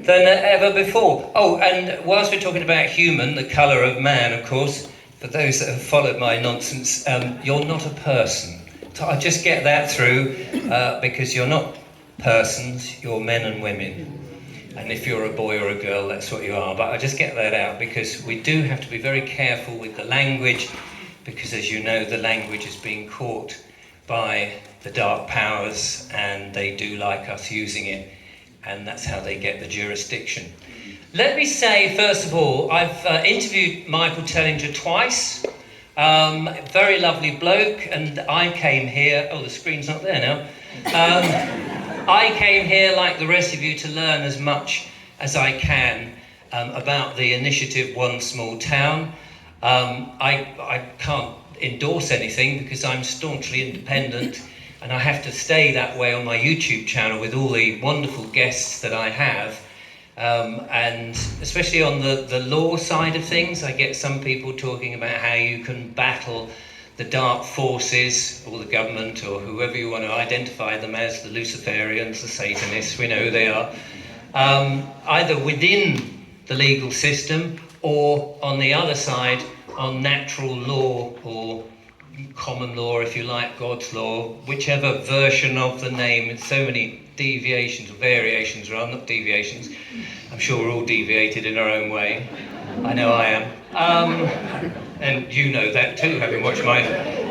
than ever before. Oh, and whilst we're talking about human, the colour of man, of course, for those that have followed my nonsense, you're not a person. So I just get that through because you're not persons, you're men and women. And if you're a boy or a girl, that's what you are. But I just get that out because we do have to be very careful with the language, because as you know, the language is being caught by the dark powers and they do like us using it, and that's how they get the jurisdiction. Let me say, first of all, I've interviewed Michael Tellinger twice. Very lovely bloke, and I came here, oh, the screen's not there now. I came here, like the rest of you, to learn as much as I can about the initiative One Small Town. I can't endorse anything because I'm staunchly independent, and I have to stay that way on my YouTube channel with all the wonderful guests that I have. And especially on the law side of things, I get some people talking about how you can battle the dark forces, or the government, or whoever you want to identify them as, the Luciferians, the Satanists, we know who they are, either within the legal system or on the other side, on natural law or common law, if you like, God's law, whichever version of the name. It's so many deviations, or variations, rather, not deviations. I'm sure we're all deviated in our own way. I know I am. And you know that too, having watched my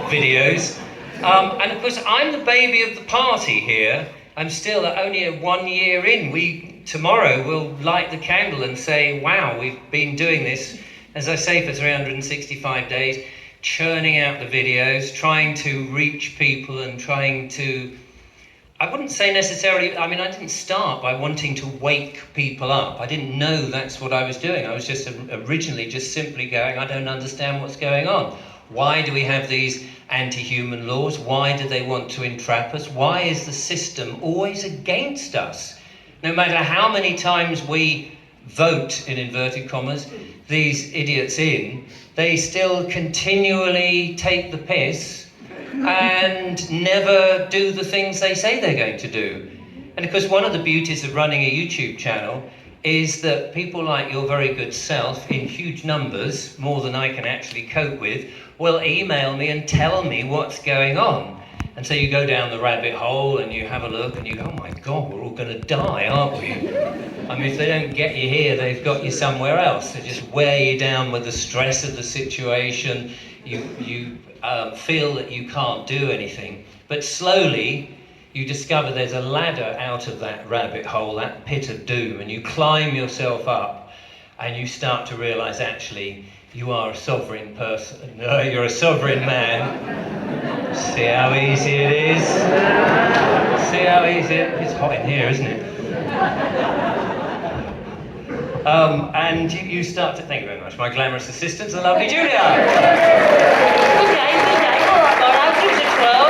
videos. And of course, I'm the baby of the party here. I'm still only 1 year in. Tomorrow we'll light the candle and say, wow, we've been doing this, as I say, for 365 days, churning out the videos, trying to reach people and trying to, I wouldn't say necessarily, I mean, I didn't start by wanting to wake people up. I didn't know that's what I was doing. I was just originally just simply going, I don't understand what's going on. Why do we have these anti-human laws? Why do they want to entrap us? Why is the system always against us? No matter how many times we vote, in inverted commas, these idiots in, they still continually take the piss and never do the things they say they're going to do. And of course, one of the beauties of running a YouTube channel is that people like your very good self, in huge numbers, more than I can actually cope with, will email me and tell me what's going on. And so you go down the rabbit hole and you have a look and you go, oh my God, we're all going to die, aren't we? I mean, if they don't get you here, they've got you somewhere else. They just wear you down with the stress of the situation. You feel that you can't do anything. But slowly, you discover there's a ladder out of that rabbit hole, that pit of doom, and you climb yourself up and you start to realise, actually, you are a sovereign person. You're a sovereign man. See how easy it is? See how easy it is? It's hot in here, isn't it? And you start to, thank you very much, my glamorous assistant, the lovely Julia. Good day. All right, Laura, I'll give it a 12.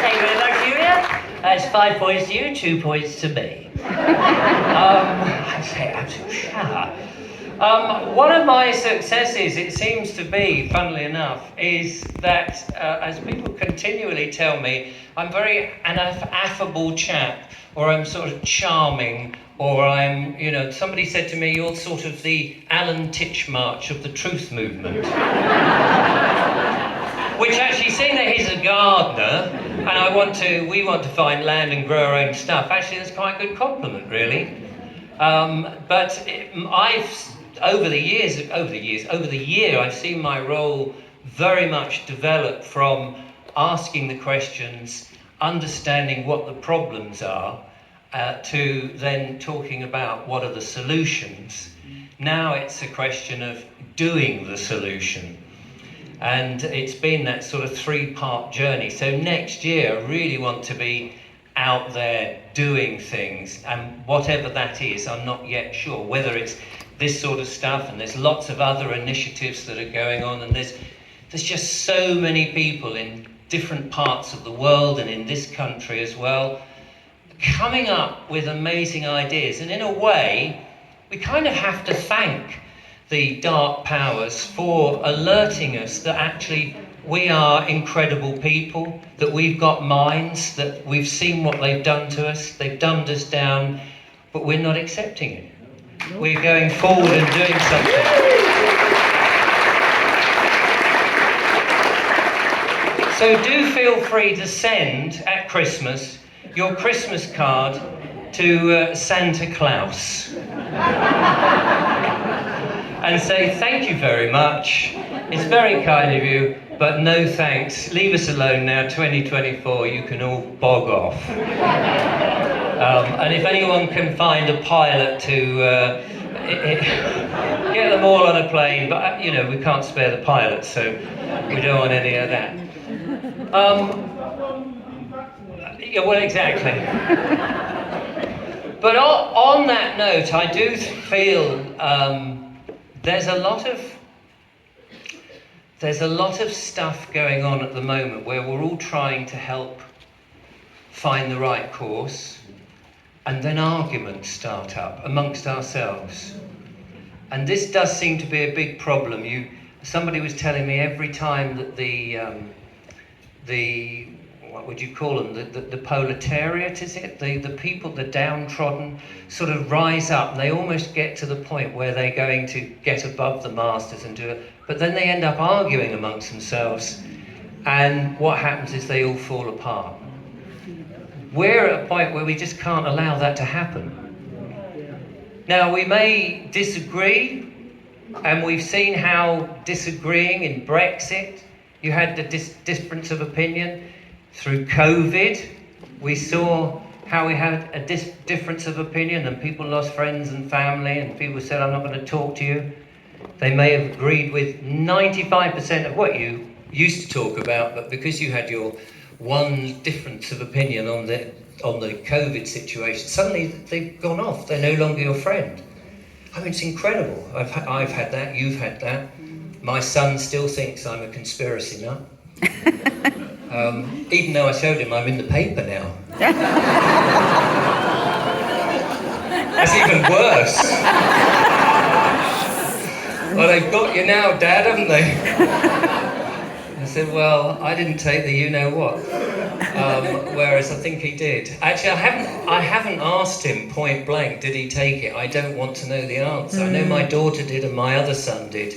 Thank you very much, Julia. That's 5 points to you and 2 points to me. I'd say absolute shower. One of my successes, it seems to be, funnily enough, is that as people continually tell me, I'm an affable chap, or I'm sort of charming, or I'm, somebody said to me, you're sort of the Alan Titchmarsh of the truth movement. Which actually, seeing that he's a gardener, and we want to find land and grow our own stuff, actually that's quite a good compliment, really. Over the year, I've seen my role very much develop from asking the questions, understanding what the problems are, to then talking about what are the solutions. Now it's a question of doing the solution. And it's been that sort of 3-part journey. So next year, I really want to be out there doing things. And whatever that is, I'm not yet sure. Whether it's this sort of stuff, and there's lots of other initiatives that are going on, and there's just so many people in different parts of the world and in this country as well, coming up with amazing ideas. And in a way, we kind of have to thank the dark powers for alerting us that actually we are incredible people, that we've got minds, that we've seen what they've done to us, they've dumbed us down. but we're not accepting it. We're going forward and doing something. So do feel free to send at Christmas your Christmas card to Santa Claus and say thank you very much, it's very kind of you, but no thanks, leave us alone now, 2024, you can all bog off. And if anyone can find a pilot to get them all on a plane, but you know, we can't spare the pilots, so we don't want any of that. Yeah, well, exactly. But on that note, I do feel there's a lot of stuff going on at the moment where we're all trying to help find the right course, and then arguments start up amongst ourselves. And this does seem to be a big problem. Somebody was telling me every time that the what would you call them? The proletariat, is it? The people, the downtrodden, sort of rise up. And they almost get to the point where they're going to get above the masters and do it. But then they end up arguing amongst themselves. And what happens is they all fall apart. We're at a point where we just can't allow that to happen. Now, we may disagree, and we've seen how disagreeing in Brexit, you had the difference of opinion. Through COVID, we saw how we had a difference of opinion, and people lost friends and family, and people said, I'm not going to talk to you. They may have agreed with 95% of what you used to talk about, but because you had your one difference of opinion on the COVID situation, suddenly they've gone off. They're no longer your friend. I mean, it's incredible. I've had that, you've had that. My son still thinks I'm a conspiracy nut. Even though I showed him I'm in the paper now. That's even worse. Well, they've got you now, Dad, haven't they? I said, well, I didn't take the you-know-what. Whereas I think he did. Actually, I haven't asked him point blank, did he take it? I don't want to know the answer. I know my daughter did and my other son did,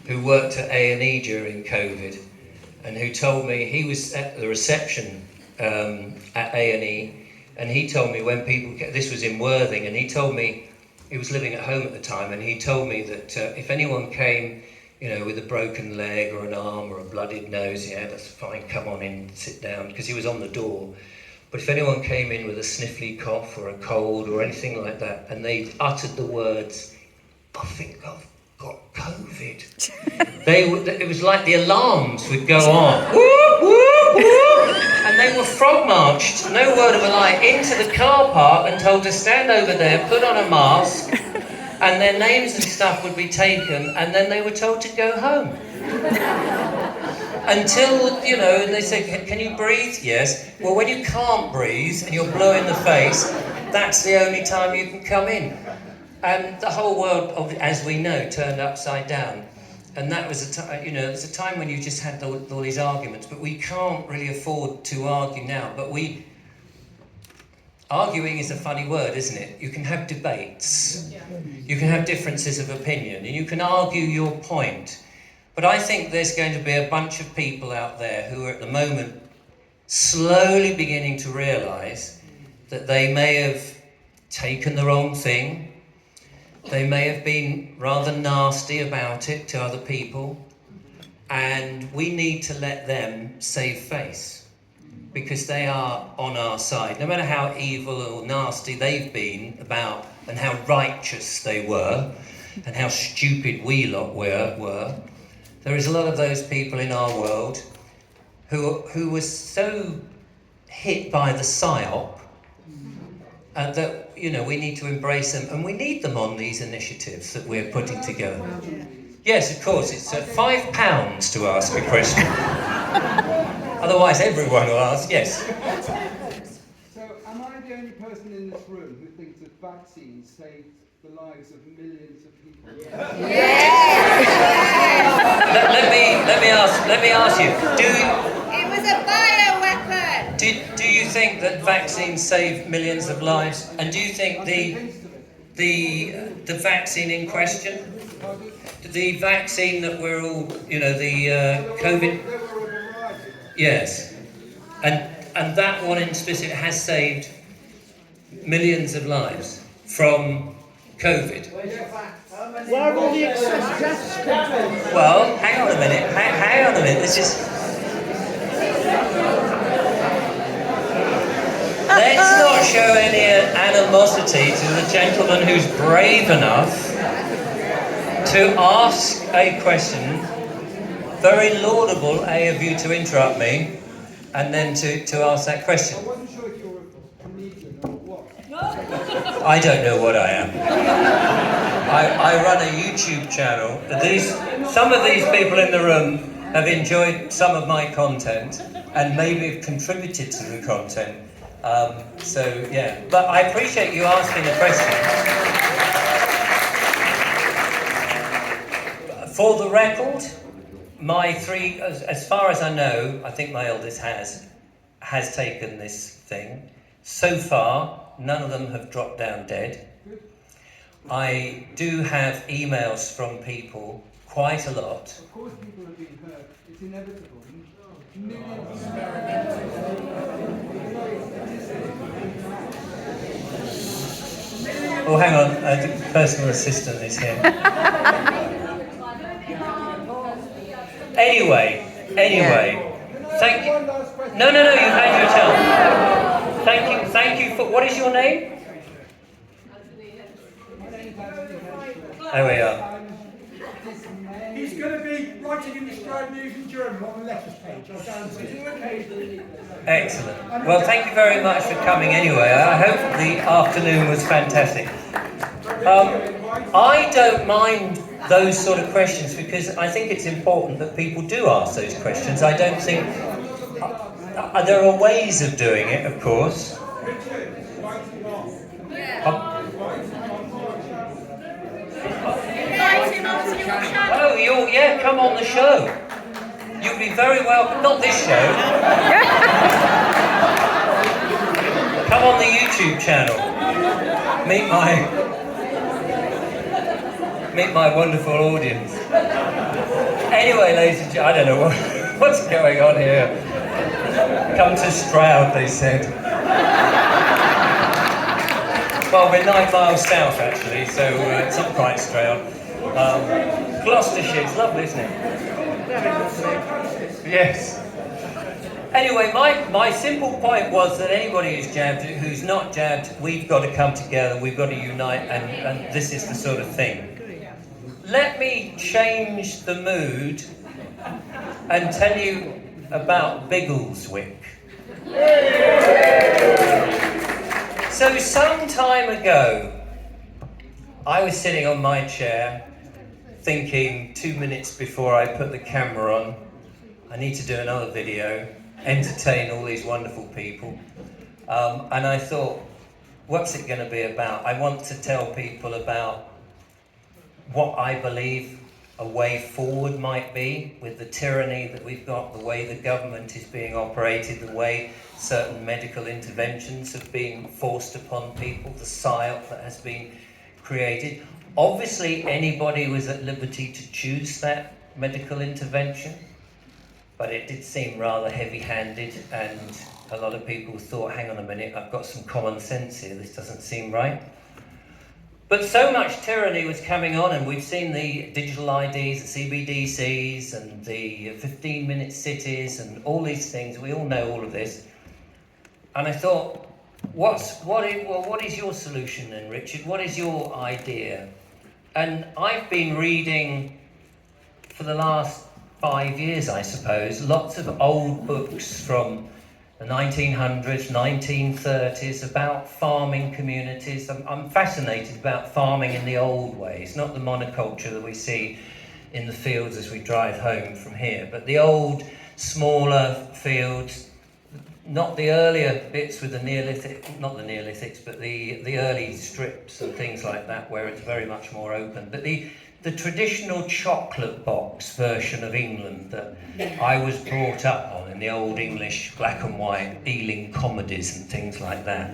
who worked at A&E during COVID. And who told me, he was at the reception at A&E, and he told me when people, this was in Worthing, and he told me, he was living at home at the time, and he told me that if anyone came, you know, with a broken leg or an arm or a bloodied nose, yeah, that's fine, come on in, sit down, because he was on the door. But if anyone came in with a sniffly cough or a cold or anything like that, and they uttered the words, I think I've got COVID. It was like the alarms would go on. Woo, woo, woo. And they were frog marched, no word of a lie, into the car park and told to stand over there, put on a mask, and their names and stuff would be taken, and then they were told to go home. Until, you know, and they said, can you breathe? Yes. Well, when you can't breathe and you're blue in the face, that's the only time you can come in. And the whole world, as we know, turned upside down. And that was a time, you know, it was a time when you just had all these arguments. But we can't really afford to argue now. But arguing is a funny word, isn't it? You can have debates. You can have differences of opinion. And you can argue your point. But I think there's going to be a bunch of people out there who are at the moment slowly beginning to realise that they may have taken the wrong thing. They may have been rather nasty about it to other people, and we need to let them save face because they are on our side. No matter how evil or nasty they've been about and how righteous they were and how stupid we lot were, there is a lot of those people in our world who were so hit by the psyop that, you know, we need to embrace them, and we need them on these initiatives that we're putting together. Yes, of course, it's £5 to ask a question. Otherwise, everyone will ask, yes. So, am I the only person in this room who thinks that vaccines saved the lives of millions of people? Let me ask you. It was a bioweapon. Do you think that vaccines save millions of lives? And do you think I'm the convinced of it. the vaccine in question, the vaccine that we're all, the COVID, There were a variety. yes, and that one in specific has saved millions of lives from COVID. Where will the excess deaths come from? Well, hang on a minute. Hang on a minute. This is. Let's not show any animosity to the gentleman who's brave enough to ask a question. Very laudable, of you to interrupt me, and then to ask that question. I wasn't sure if you were a comedian or what. I don't know what I am. I run a YouTube channel. Some of these people in the room have enjoyed some of my content and maybe have contributed to the content. Yeah. But I appreciate you asking the question. For the record, my three, as far as I know, I think my eldest has taken this thing. So far, none of them have dropped down dead. I do have emails from people, quite a lot. Of course people have been hurt. It's inevitable. Oh, hang on, the personal assistant is here. Anyway, thank you. No, you've had your turn. Thank you for, what is your name? There we are. He's going to be writing in the Scribe News and Journal on the letters page. I'll guarantee it. Excellent. Well, thank you very much for coming anyway. I hope the afternoon was fantastic. I don't mind those sort of questions because I think it's important that people do ask those questions. I don't think... there are ways of doing it, of course. Oh, come on the show. You'll be very welcome. Not this show. Come on the YouTube channel. Meet my wonderful audience. Anyway, ladies and gentlemen, I don't know what's going on here. Come to Stroud, they said. Well, we're 9 miles south, actually, so it's not quite Stroud. Gloucestershire, it's lovely, isn't it? Yes. Anyway, my simple point was that anybody who's jabbed, who's not jabbed, we've got to come together, we've got to unite, and this is the sort of thing. Let me change the mood and tell you about Biggleswick. So some time ago, I was sitting on my chair thinking 2 minutes before I put the camera on, I need to do another video, entertain all these wonderful people. And I thought, what's it going to be about? I want to tell people about what I believe a way forward might be with the tyranny that we've got, the way the government is being operated, the way certain medical interventions have been forced upon people, the psyop that has been created. Obviously, anybody was at liberty to choose that medical intervention, but it did seem rather heavy-handed, and a lot of people thought, hang on a minute, I've got some common sense here, this doesn't seem right. But so much tyranny was coming on, and we've seen the digital IDs, the CBDCs, and the 15-minute cities, and all these things. We all know all of this. And I thought, what is your solution then, Richard? What is your idea? And I've been reading, for the last 5 years, I suppose, lots of old books from the 1900s, 1930s, about farming communities. I'm fascinated about farming in the old ways, not the monoculture that we see in the fields as we drive home from here, but the old, smaller fields, not the earlier bits with the Neolithic, not the Neolithics, but the early strips and things like that, where it's very much more open. But the traditional chocolate box version of England that I was brought up on in the old English black and white Ealing comedies and things like that,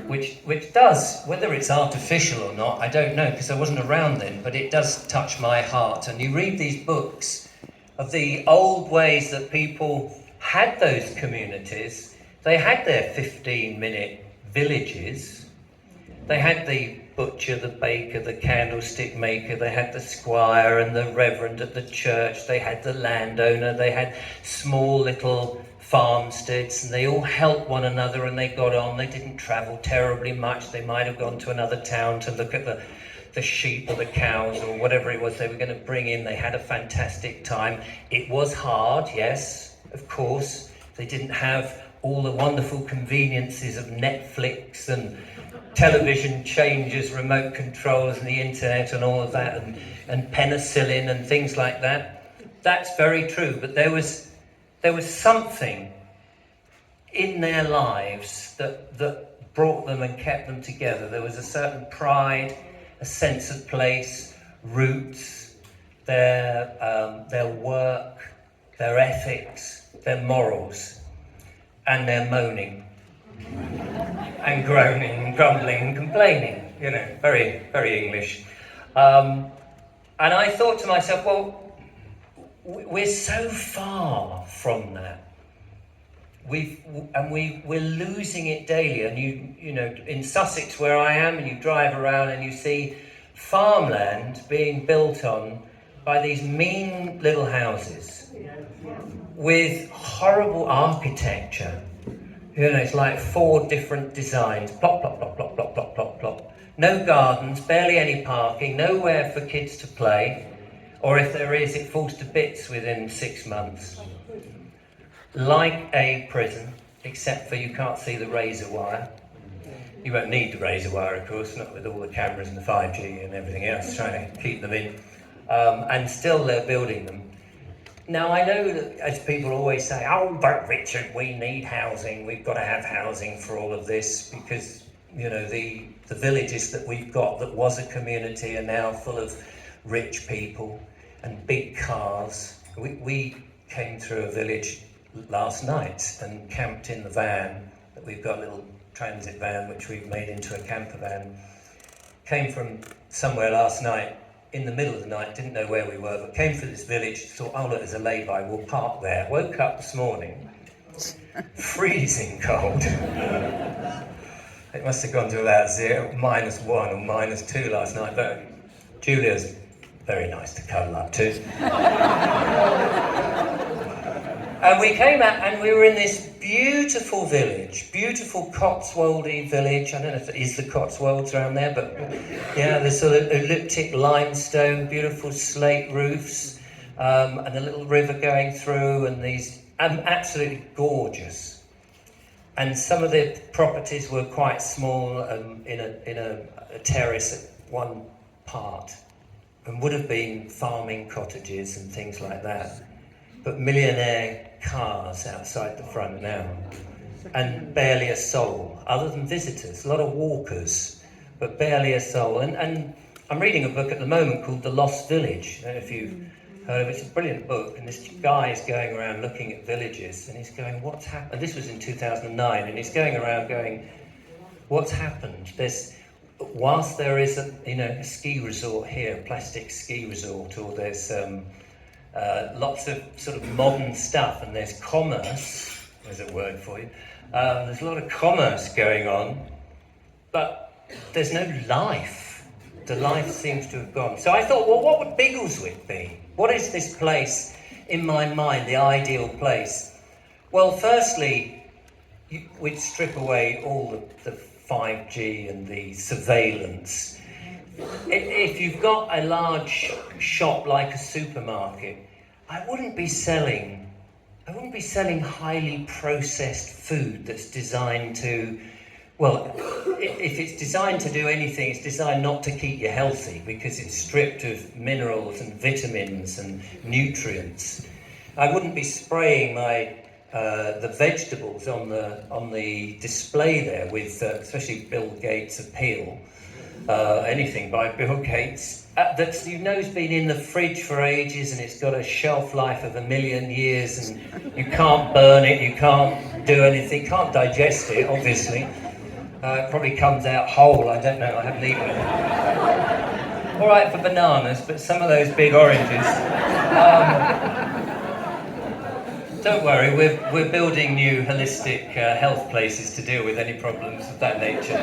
which does, whether it's artificial or not, I don't know, because I wasn't around then, but it does touch my heart. And you read these books of the old ways that people had those communities. They had their 15-minute villages. They had the butcher, the baker, the candlestick maker, they had the squire and the reverend at the church, they had the landowner, they had small little farmsteads, and they all helped one another and they got on. They didn't travel terribly much. They might have gone to another town to look at the sheep or the cows or whatever it was they were going to bring in. They had a fantastic time. It was hard, yes, of course. They didn't have all the wonderful conveniences of Netflix and television changes, remote controls and the internet and all of that, and penicillin and things like that. That's very true, but there was something in their lives that brought them and kept them together. There was a certain pride, a sense of place, roots, their work, their ethics, their morals, and their moaning and groaning and grumbling and complaining, you know, very, very English. And I thought to myself, well, we're so far from that. We're losing it daily. And you know, in Sussex where I am, and you drive around and you see farmland being built on by these mean little houses with horrible architecture. You know, it's like 4 different designs, plop, plop, plop, plop, plop, plop, plop, plop. No gardens, barely any parking, nowhere for kids to play, or if there is, it falls to bits within 6 months. Like a prison, except for you can't see the razor wire. You won't need the razor wire, of course, not with all the cameras and the 5G and everything else trying to keep them in. And still they're building them. Now, I know that, as people always say, oh, but Richard, we need housing. We've got to have housing for all of this because, you know, the villages that we've got that was a community are now full of rich people and big cars. We came through a village last night and camped in the van that we've got, a little transit van which we've made into a camper van. Came from somewhere last night, in the middle of the night, didn't know where we were, but came through this village, thought, oh look, there's a lay-by, we'll park there. Woke up this morning, freezing cold. It must have gone to about -1 or -2 last night, but Julia's very nice to cuddle up to. And we came out and we were in this beautiful village, beautiful Cotswoldy village. I don't know if it is the Cotswolds around there, but yeah, this sort of elliptic limestone, beautiful slate roofs, and a little river going through, and these absolutely gorgeous. And some of the properties were quite small, in a terrace at one part, and would have been farming cottages and things like that. But millionaire cars outside the front now, and barely a soul, other than visitors, a lot of walkers, but barely a soul. And I'm reading a book at the moment called The Lost Village. I don't know if you've heard of it. It's a brilliant book, and this guy is going around looking at villages, and he's going, what's happened? This was in 2009, and he's going around going, what's happened? Whilst there is a ski resort here, a plastic ski resort, or there's lots of sort of modern stuff, and there's commerce, there's a word for you, there's a lot of commerce going on, but there's no life. The life seems to have gone. So I thought, well, what would Biggleswick be? What is this place, in my mind, the ideal place? Well, firstly, we'd strip away all the 5G and the surveillance. If you've got a large shop like a supermarket, I wouldn't be selling highly processed food that's designed to, well, if it's designed to do anything, it's designed not to keep you healthy because it's stripped of minerals and vitamins and nutrients. I wouldn't be spraying my the vegetables on the display there, with especially Bill Gates' appeal, anything by Bill Gates, that's, you know, it's been in the fridge for ages and it's got a shelf life of 1,000,000 years, and you can't burn it, you can't do anything, can't digest it, obviously. It probably comes out whole, I don't know, I haven't eaten it. All right for bananas, but some of those big oranges. Don't worry, we're building new holistic health places to deal with any problems of that nature.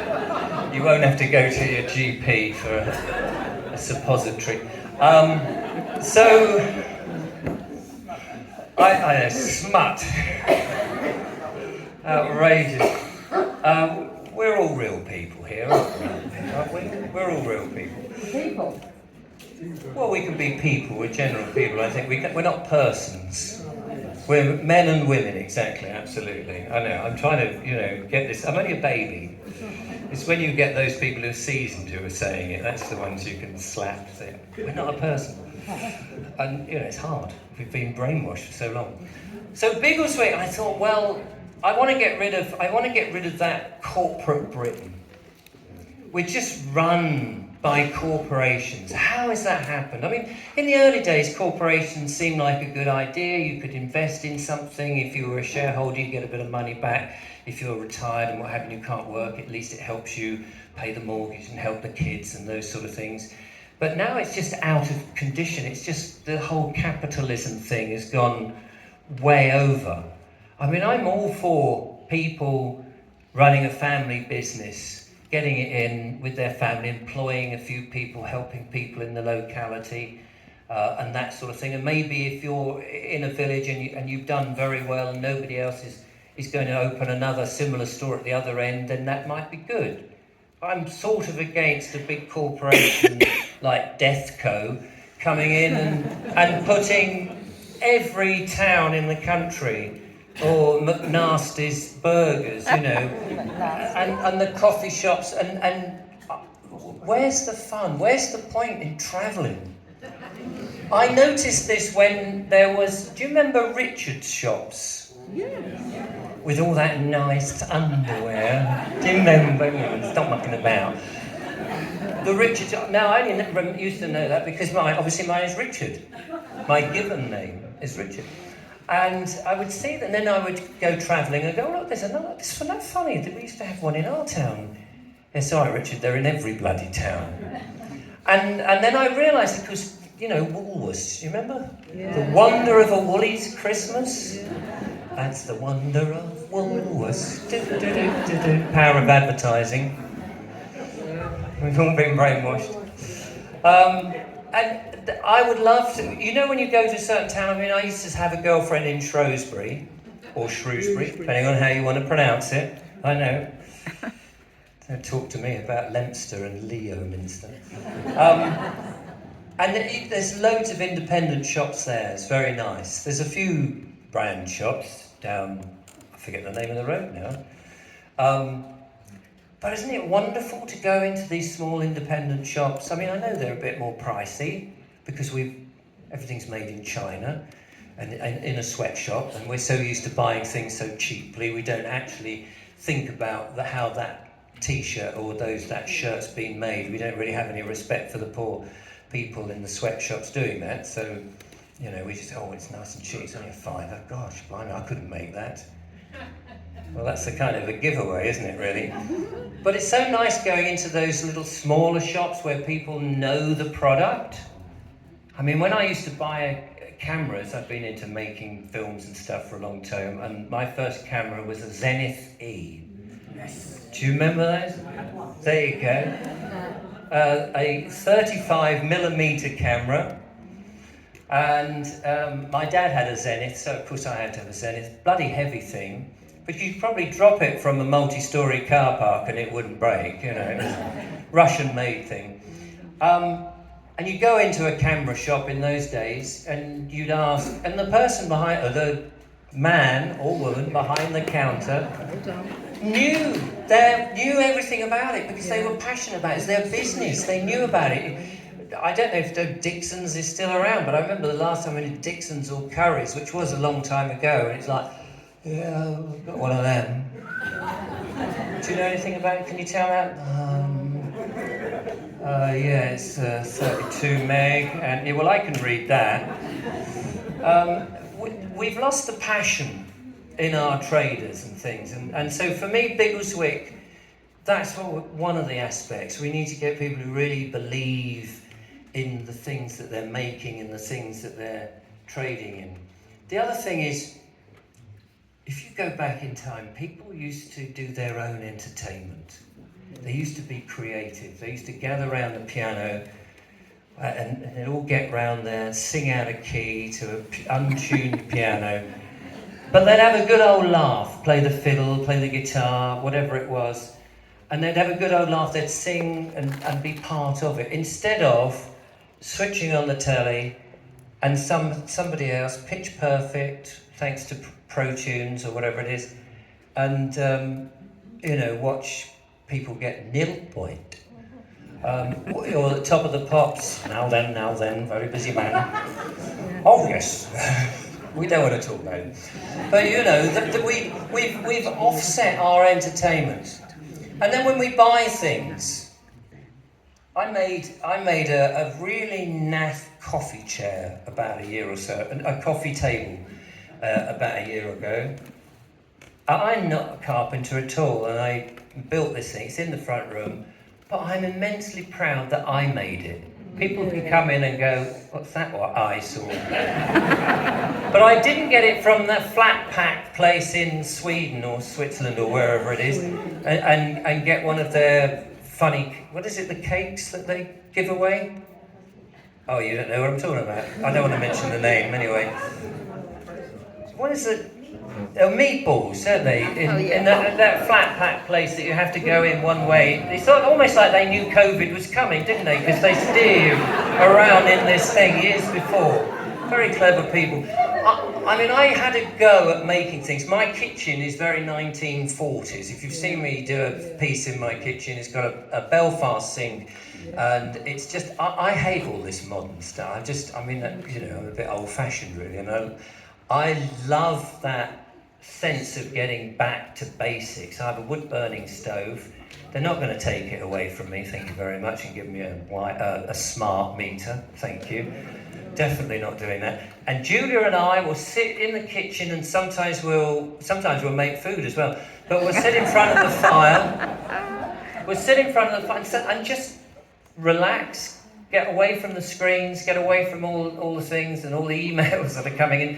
You won't have to go to your GP for a suppository. So, I know, smut. Outrageous. We're all real people here, aren't we? We're all real people. People. Well, we can be people, we're general people, I think. We're not persons. We're men and women, exactly, absolutely. I know, I'm trying to, get this. I'm only a baby. It's when you get those people who are seasoned who are saying it, that's the ones you can slap. Say, we're not a person. And, it's hard. We've been brainwashed for so long. So Biggleswade, I thought, well, I want to get rid of that corporate Britain. We're just run by corporations. How has that happened? I mean, in the early days, corporations seemed like a good idea. You could invest in something. If you were a shareholder, you get a bit of money back. If you're retired and what have you, can't work, at least it helps you pay the mortgage and help the kids and those sort of things. But now it's just out of condition. It's just the whole capitalism thing has gone way over. I mean, I'm all for people running a family business, getting it in with their family, employing a few people, helping people in the locality, and that sort of thing. And maybe if you're in a village and you've done very well and nobody else is going to open another similar store at the other end, then that might be good. I'm sort of against a big corporation like Deathco coming in and putting every town in the country, or McNasty's burgers, and the coffee shops, and where's the fun? Where's the point in travelling? I noticed this when there was, do you remember Richard's shops? Yeah. With all that nice underwear. Do you remember? Stop mucking about. The Richard, now I only used to know that because obviously mine is Richard. My given name is Richard. And I would see that, and then I would go travelling and go, look, there's another, this is not funny, we used to have one in our town. Yes, sorry, Richard, they're in every bloody town. And then I realised it was, Woolworths, you remember? Yeah. The wonder of a Woolies Christmas. Yeah. That's the wonder of Woolworths. Power of advertising. We've all been brainwashed. And I would love to, when you go to a certain town, I used to have a girlfriend in Shrewsbury, or Shrewsbury, depending on how you want to pronounce it. I know. Don't talk to me about Leominster and Leominster. And there's loads of independent shops there. It's very nice. There's a few brand shops down, I forget the name of the road now. But isn't it wonderful to go into these small independent shops? I know they're a bit more pricey because everything's made in China and in a sweatshop, and we're so used to buying things so cheaply we don't actually think about how that t-shirt or that shirt's been made. We don't really have any respect for the poor people in the sweatshops doing that. So, we just, it's nice and cheap. It's only a £5. Gosh, blimey, I couldn't make that. Well, that's a kind of a giveaway, isn't it, really? But it's so nice going into those little smaller shops where people know the product. When I used to buy cameras, I've been into making films and stuff for a long time, and my first camera was a Zenith E. Yes. Do you remember those? There you go. A 35mm camera. And my dad had a Zenith, so of course I had to have a Zenith. Bloody heavy thing. But you'd probably drop it from a multi-storey car park and it wouldn't break, It was a Russian-made thing. And you go into a camera shop in those days and you'd ask, and the person the man or woman behind the counter knew everything about it because they were passionate about it. It's their business. They knew about it. I don't know if Dixon's is still around, but I remember the last time I went to Dixon's or Curry's, which was a long time ago, and it's like, Yeah, I've got one of them. Do you know anything about it? Can you tell that? Yeah, it's 32 meg, and yeah, well, I can read that. We've lost the passion in our traders and things, and so for me, Biggleswick, that's one of the aspects. We need to get people who really believe in the things that they're making and the things that they're trading in. The other thing is, if you go back in time, people used to do their own entertainment. They used to be creative. They used to gather around the piano and they'd all get round there, sing out of key to an untuned piano. But they'd have a good old laugh, play the fiddle, play the guitar, whatever it was. And they'd have a good old laugh, they'd sing and be part of it. Instead of switching on the telly and somebody else, pitch perfect, thanks to Pro Tunes or whatever it is, and watch people get nil point. Or at the top of the pops, now then, very busy man. Oh yes, we don't want to talk about it. But we've offset our entertainment. And then when we buy things, I made a really naff coffee chair about a year or so, a coffee table about a year ago. I'm not a carpenter at all, and I built this thing. It's in the front room, but I'm immensely proud that I made it. People can come in and go, what's that what I saw? But I didn't get it from that flat pack place in Sweden or Switzerland or wherever it is, and get one of their funny, what is it, the cakes that they give away? Oh, you don't know what I'm talking about. I don't want to mention the name anyway. What is it? Meatballs, aren't they? In that flat pack place that you have to go in one way. It's almost like they knew COVID was coming, didn't they? Because they steer you around in this thing years before. Very clever people. I had a go at making things. My kitchen is very 1940s. If you've seen me do a piece in my kitchen, it's got a Belfast sink. And it's just, I hate all this modern stuff. I'm a bit old-fashioned really, I love that sense of getting back to basics. I have a wood-burning stove. They're not going to take it away from me, thank you very much, and give me a smart meter, thank you. Definitely not doing that. And Julia and I will sit in the kitchen, and sometimes we'll make food as well. But we'll sit in front of the fire. We'll sit in front of the fire and just relax. Get away from the screens, get away from all the things and all the emails that are coming in.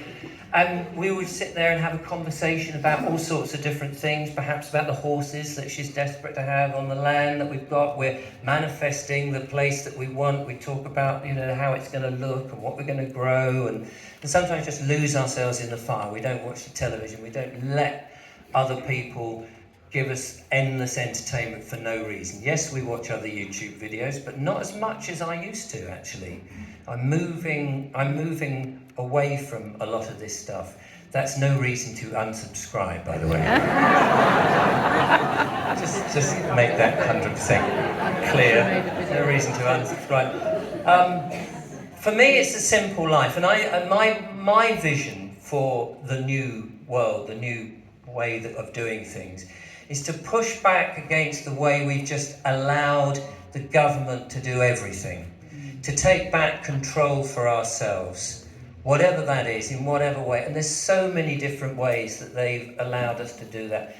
And we would sit there and have a conversation about all sorts of different things, perhaps about the horses that she's desperate to have on the land that we've got. We're manifesting the place that we want. We talk about, how it's going to look and what we're going to grow, and sometimes just lose ourselves in the fire. We don't watch the television. We don't let other people give us endless entertainment for no reason. Yes, we watch other YouTube videos, but not as much as I used to, actually. I'm moving away from a lot of this stuff. That's no reason to unsubscribe, by the way. just make that 100% clear. No reason to unsubscribe. For me, it's a simple life, and my vision for the new world, the new way of doing things, is to push back against the way we've just allowed the government to do everything, to take back control for ourselves, whatever that is, in whatever way. And there's so many different ways that they've allowed us to do that.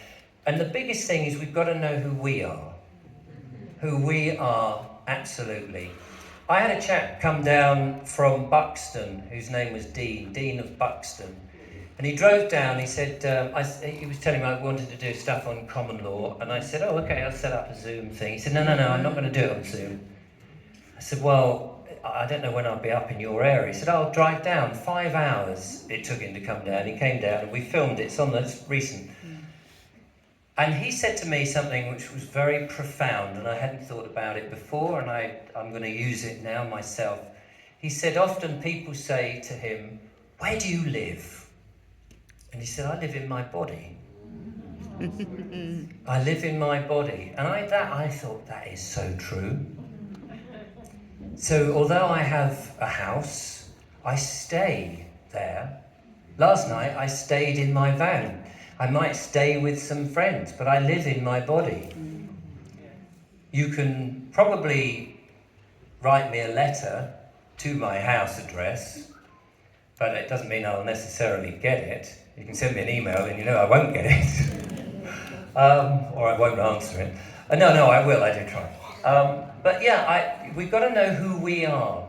And the biggest thing is we've got to know who we are, absolutely. I had a chap come down from Buxton, whose name was Dean of Buxton. And he drove down, he said, he was telling me I wanted to do stuff on common law, and I said, oh, okay, I'll set up a Zoom thing. He said, no, I'm not going to do it on Zoom. I said, well, I don't know when I'll be up in your area. He said, I'll drive down. 5 hours it took him to come down. He came down and we filmed it. It's on the recent. And he said to me something which was very profound, and I hadn't thought about it before, and I'm going to use it now myself. He said, often people say to him, where do you live? And he said, I live in my body. I live in my body. And I thought that is so true. So although I have a house, I stay there. Last night I stayed in my van. I might stay with some friends, but I live in my body. You can probably write me a letter to my house address, but it doesn't mean I'll necessarily get it. You can send me an email and you know I won't get it. Or I won't answer it. No, I will, I do try. But yeah, we've got to know who we are.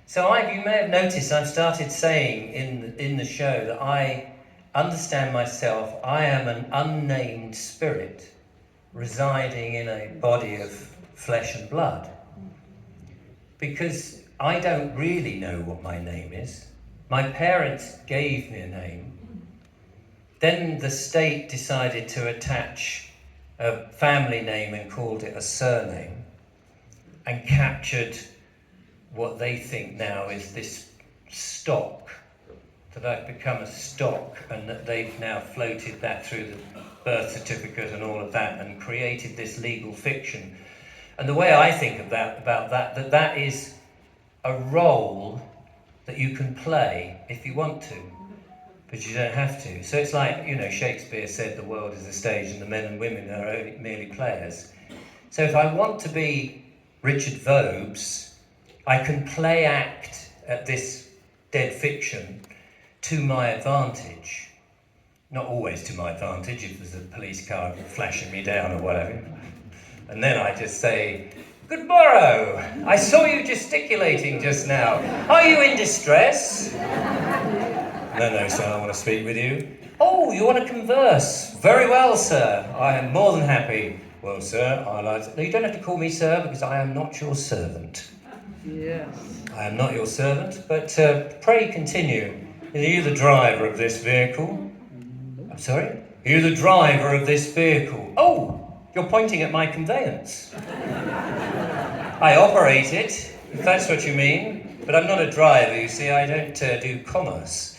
So you may have noticed I've started saying in the show that I understand myself, I am an unnamed spirit residing in a body of flesh and blood. Because I don't really know what my name is. My parents gave me a name. Then the state decided to attach a family name and called it a surname, and captured what they think now is this stock, that I've become a stock, and that they've now floated that through the birth certificate and all of that, and created this legal fiction. And the way I think about that is a role that you can play if you want to, but you don't have to. So it's like, Shakespeare said the world is a stage and the men and women are only merely players. So if I want to be Richard Vobes, I can play act at this dead fiction to my advantage. Not always to my advantage, if there's a police car flashing me down or whatever. And then I just say, "Good morrow, I saw you gesticulating just now. Are you in distress?" No, sir, I want to speak with you. "Oh, you want to converse? Very well, sir. I am more than happy." "Well, sir, no, you don't have to call me sir, because I am not your servant." Yes. "I am not your servant, but pray continue. Are you the driver of this vehicle?" "I'm sorry? Are you the driver of this vehicle?" "Oh, you're pointing at my conveyance." "I operate it, if that's what you mean, but I'm not a driver, you see, I don't do commerce.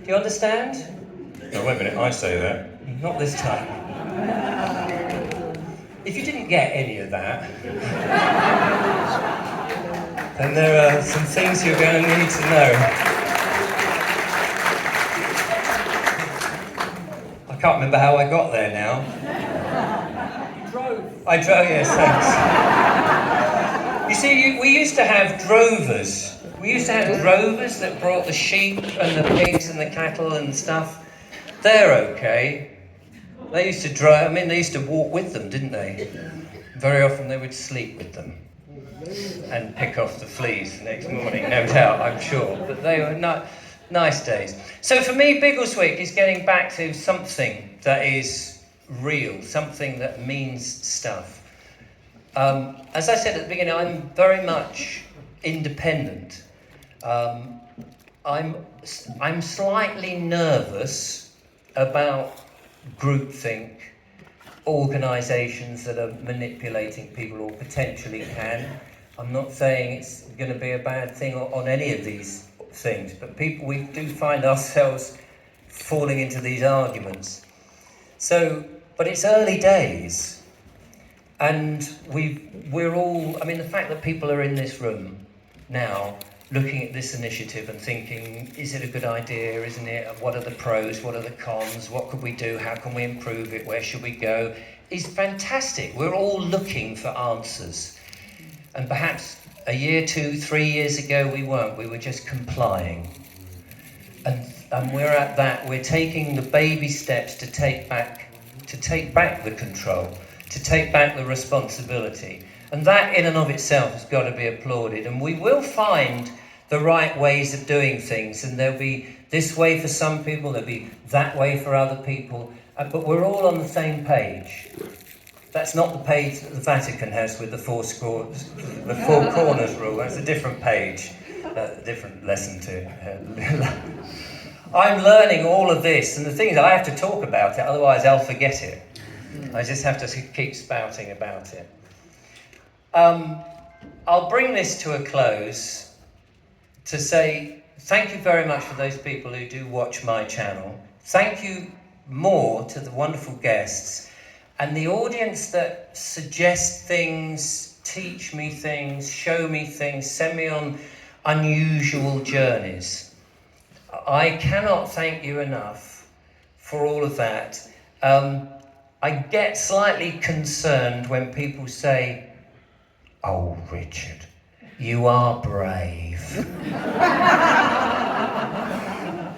Do you understand?" "No, wait a minute, I say that." "Not this time." If you didn't get any of that, then there are some things you're going to need to know. I can't remember how I got there now. I drove, yes, thanks. You see, we used to have drovers. We used to have drovers that brought the sheep and the pigs and the cattle and stuff. They're okay. They used to drive, they used to walk with them, didn't they? Very often they would sleep with them and pick off the fleas the next morning, no doubt, I'm sure. But they were nice days. So for me, Biggleswick is getting back to something that is real, something that means stuff. As I said at the beginning, I'm very much independent. I'm slightly nervous about groupthink, organisations that are manipulating people or potentially can. I'm not saying it's going to be a bad thing on any of these things, but we do find ourselves falling into these arguments. But it's early days, and we're all, the fact that people are in this room now looking at this initiative and thinking, is it a good idea, isn't it? What are the pros, what are the cons, what could we do, how can we improve it, where should we go, is fantastic. We're all looking for answers. And perhaps a year, 2, 3 years ago we weren't, we were just complying. And we're at that, we're taking the baby steps to take back the control, to take back the responsibility. And that in and of itself has got to be applauded. And we will find the right ways of doing things. And there'll be this way for some people, there'll be that way for other people. But we're all on the same page. That's not the page that the Vatican has with the four corners rule. That's a different page, a different lesson to. I'm learning all of this. And the thing is, I have to talk about it, otherwise I'll forget it. I just have to keep spouting about it. I'll bring this to a close to say thank you very much for those people who do watch my channel. Thank you more to the wonderful guests and the audience that suggest things, teach me things, show me things, send me on unusual journeys. I cannot thank you enough for all of that. I get slightly concerned when people say, "Oh, Richard, you are brave."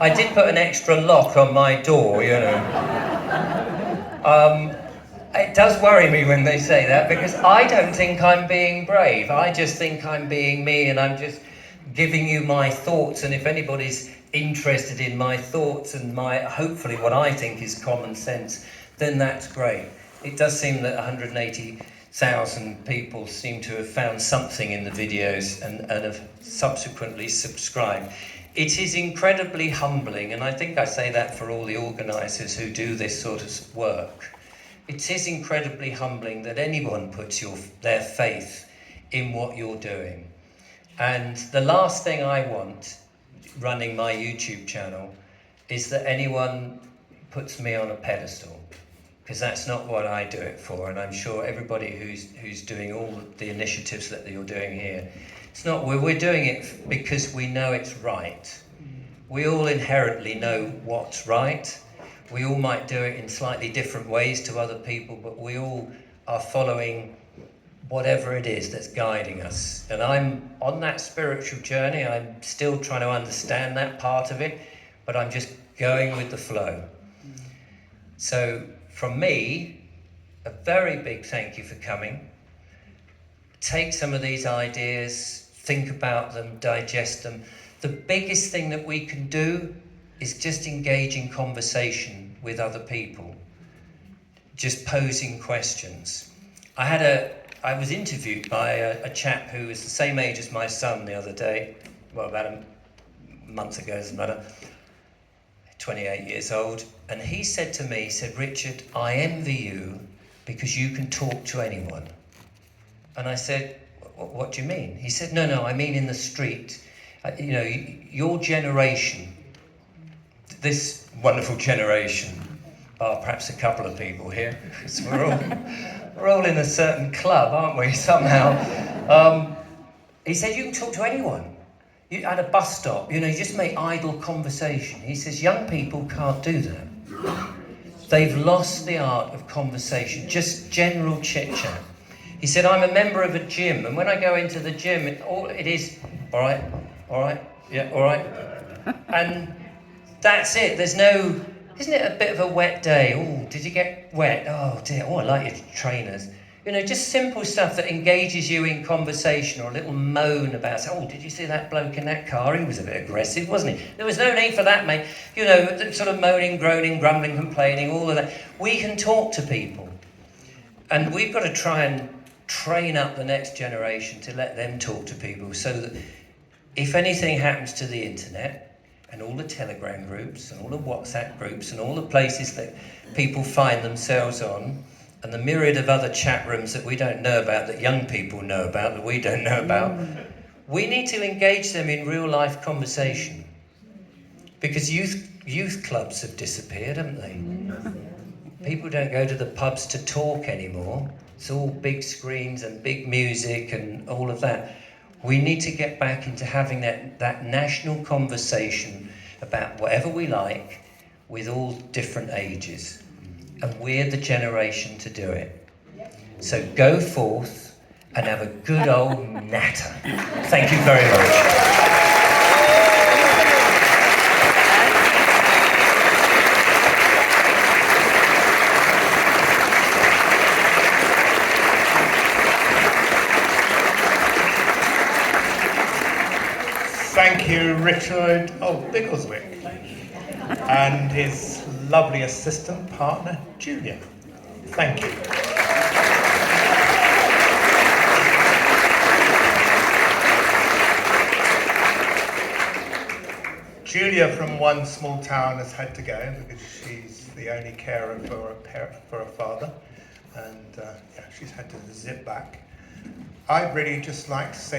I did put an extra lock on my door, you know. It does worry me when they say that, because I don't think I'm being brave. I just think I'm being me, and I'm just giving you my thoughts. And if anybody's interested in my thoughts and hopefully what I think is common sense, then that's great. It does seem that 180,000 people seem to have found something in the videos and have subsequently subscribed. It is incredibly humbling, and I think I say that for all the organisers who do this sort of work. It is incredibly humbling that anyone puts their faith in what you're doing. And the last thing I want, running my YouTube channel, is that anyone puts me on a pedestal, because that's not what I do it for. And I'm sure everybody who's doing all the initiatives that you're doing here, it's not. We're doing it because we know it's right. We all inherently know what's right. We all might do it in slightly different ways to other people, but we all are following whatever it is that's guiding us. And I'm on that spiritual journey. I'm still trying to understand that part of it, but I'm just going with the flow. So from me, a very big thank you for coming. Take some of these ideas, think about them, digest them. The biggest thing that we can do is just engage in conversation with other people, just posing questions. I was interviewed by a chap who was the same age as my son the other day, well, about a month ago, doesn't matter, 28 years old, and he said to me, he said, "Richard, I envy you because you can talk to anyone." And I said, "What do you mean?" He said, no, I mean in the street. You know, your generation, this wonderful generation, bar perhaps a couple of people here, because we're all in a certain club, aren't we, somehow. He said, you can talk to anyone. At a bus stop, you know, you just make idle conversation. He says, young people can't do that. They've lost the art of conversation, just general chit-chat. He said, I'm a member of a gym, and when I go into the gym, it is, all right, yeah, all right. And that's it. There's no, isn't it a bit of a wet day? Oh, did you get wet? Oh dear, I like your trainers. You know, just simple stuff that engages you in conversation, or a little moan about, oh, did you see that bloke in that car? He was a bit aggressive, wasn't he? There was no need for that, mate. You know, sort of moaning, groaning, grumbling, complaining, all of that. We can talk to people. And we've got to try and train up the next generation to let them talk to people, so that if anything happens to the internet and all the Telegram groups and all the WhatsApp groups and all the places that people find themselves on, and the myriad of other chat rooms that we don't know about, that young people know about, that we don't know about, we need to engage them in real life conversation. Because youth clubs have disappeared, haven't they? People don't go to the pubs to talk anymore. It's all big screens and big music and all of that. We need to get back into having that national conversation about whatever we like with all different ages. And we're the generation to do it. So go forth and have a good old natter. Thank you very much. Thank you, Richard Biggleswick, and his lovely assistant partner, Julia. Thank you. Julia from one small town has had to go because she's the only carer for a father, and she's had to zip back. I'd really just like to say